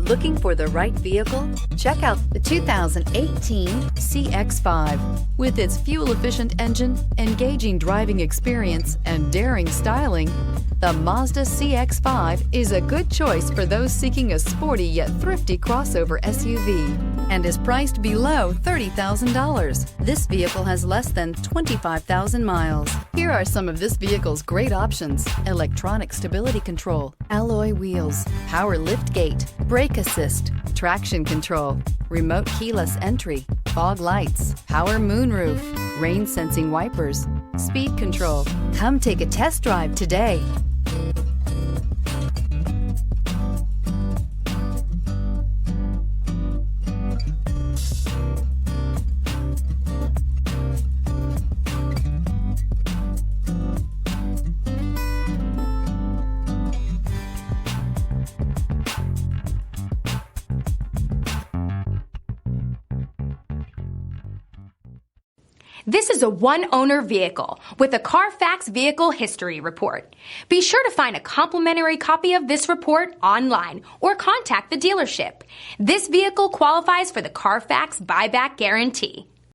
Looking for the right vehicle? Check out the 2018 CX-5. With its fuel-efficient engine, engaging driving experience, and daring styling, the Mazda CX-5 is a good choice for those seeking a sporty yet thrifty crossover SUV and is priced below $30,000. This vehicle has less than 25,000 miles. Here are some of this vehicle's great options: electronic stability control, alloy wheels, power liftgate, brake assist, traction control, remote keyless entry, fog lights, power moonroof, rain sensing wipers, speed control. Come take a test drive today. This is a one-owner vehicle with a Carfax Vehicle History Report. Be sure to find a complimentary copy of this report online or contact the dealership. This vehicle qualifies for the Carfax Buyback Guarantee.